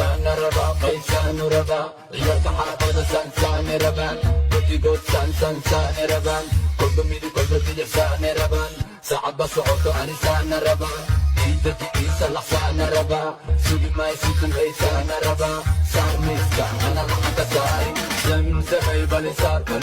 إنسان ربا قيسان ربا يرتاح حافظ سان ربان بدي قد سان ربان كل ميدي كل بدي سان ربان صعب صعود عن سان ربا إيدتي إيسا لحسان ربا سوري ما يسيكم إيسان ربا صار مسكا أنا لحظة ساري سمي بالي صار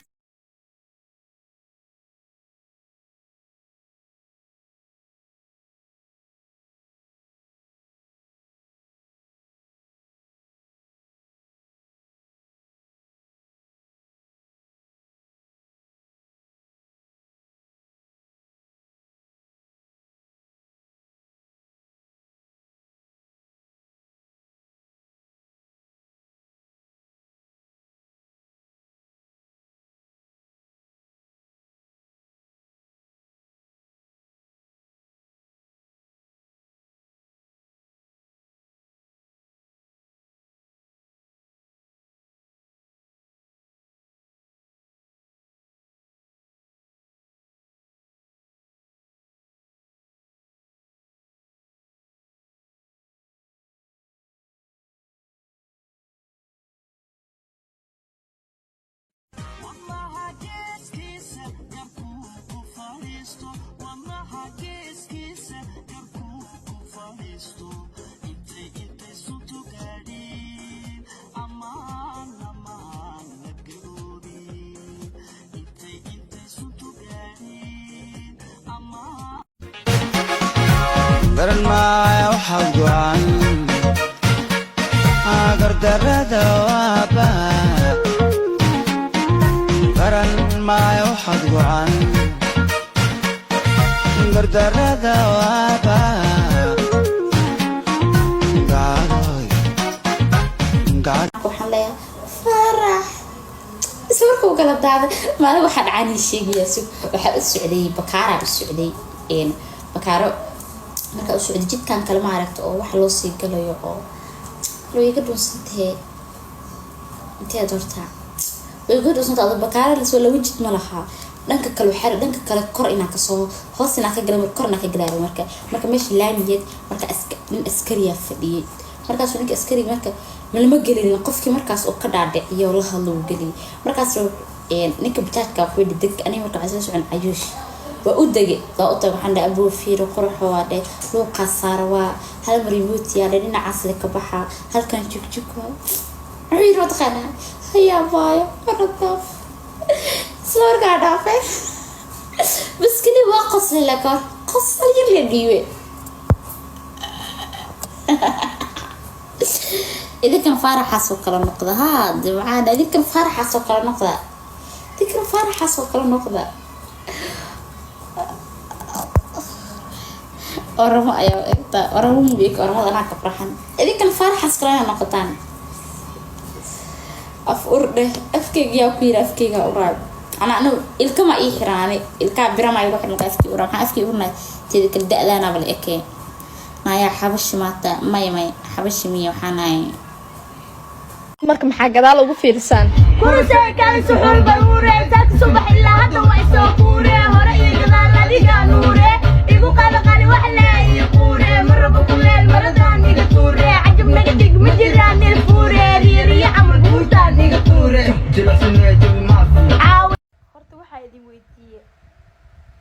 garan maayo waxa go'an gardarrada waaba garan maayo waxa go'an gardarrada waaba waxaan leeyahay farax ismarkuu kala daaday maalin waxaa dhacaan sheegayaasu waxaa u socday bakaara u socday bakaaro marka u socday jidkan kale ma aragto oo wax loo sii galayo oo loo iga dhunsantay intee doorta way iga dhunsantay oo bakaara la soo lagu jid ma laha dhanka kale waxaa dhanka kale kor inaan ka soo hoos inaan ka galay korna ka galay marka meesha laamiyad marka askariya fadhiyay markaas ninka askari marka malama gelin qofkii markaas oo ka dhaadhiciyo la hadlo galay markaas ninka bitaadka wuxuu dhigay aniga marka aan soo socon ayuush waa u dagay waa u tagay waxaan dhahay abuu fiiro qurxo waa dhahay loo qasaar waa hal marimuut yaa dhinacaas ka baxa halkan jugjugo ciiro taqana haya baayo marada صور قاعد عافي بس كده ما قصر لك قصر يلي ديوي إذا كان فرح سوق النقطة هذا معانا إذا كان فرح سوق النقطة إذا كان فرح سوق النقطة أرمى يا إنت أرمى بيك أرمى أنا كفرحان إذا كان فرح سوق النقطان أفورده أفكي يا كبير أفكي يا أوراد أنا إلكما إيحراني إلكا برما يروح المكافكي ورا maxaa afkii urna teedka da'daana bal ekee naya xabash maata may xabash miyo waxaanay marka maxaa gadaal ugu fiirsan kurse kale suxul baruure taas subax ilaa hadda way soo kuure hore iyo gadaal adiga nuure igu qali wax la ii kuure marba kuleel maradan iga tuure ajab naga dig ma jiraan il fuure riiriya amal buutaan iga tuure idin weydiiyay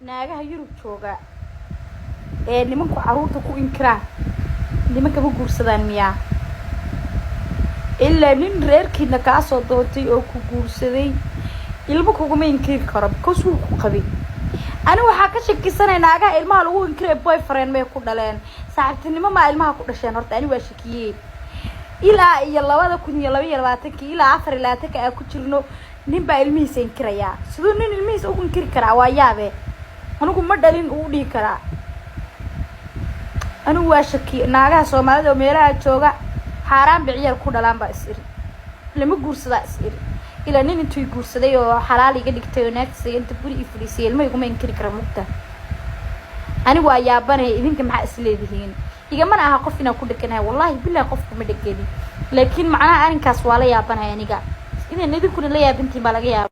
naagaha Yurub jooga ee nimanku caruurta ku inkiraan nimanka ma guursadaan miyaa ilaa nin reerkiina ka soo doortay oo ku guursaday ilmo kugu ma inkiri karo because uu ku qabay ani waxa ka shakisanay naagaha ilmaha lagu inkiray boyfriend may ku dhaleen saaxiibtinimo ma ilmaha ku dhasheen horta ani waa shakiyay ilaa iyo 2022 ilaa 24 ay ku jirno nin baa ilmihiisa inkiraya sidoo nin ilmihiisa ugu inkiri kara waa yaabe anigu ma dhalin uu dhigi kara anigu waa shaki naagaha Soomaalida oo meelaha jooga xaraan biciyal ku dhalaan baa isir lama guursada isir ila nin intuu guursaday oo xalaal iga dhigtay oo naagtiisa inta buri ifriisay ilmo igu ma inkiri kara mugta anigu waa yaabanay idinka maxaa isleedihiin igama aha qof inaan ku dhiganahay wallahi billahi qofku ma dhigani laakiin macnaha arinkaas waa la yaabanay aniga إذا ندي كنا لا يا بنتي ما لقيها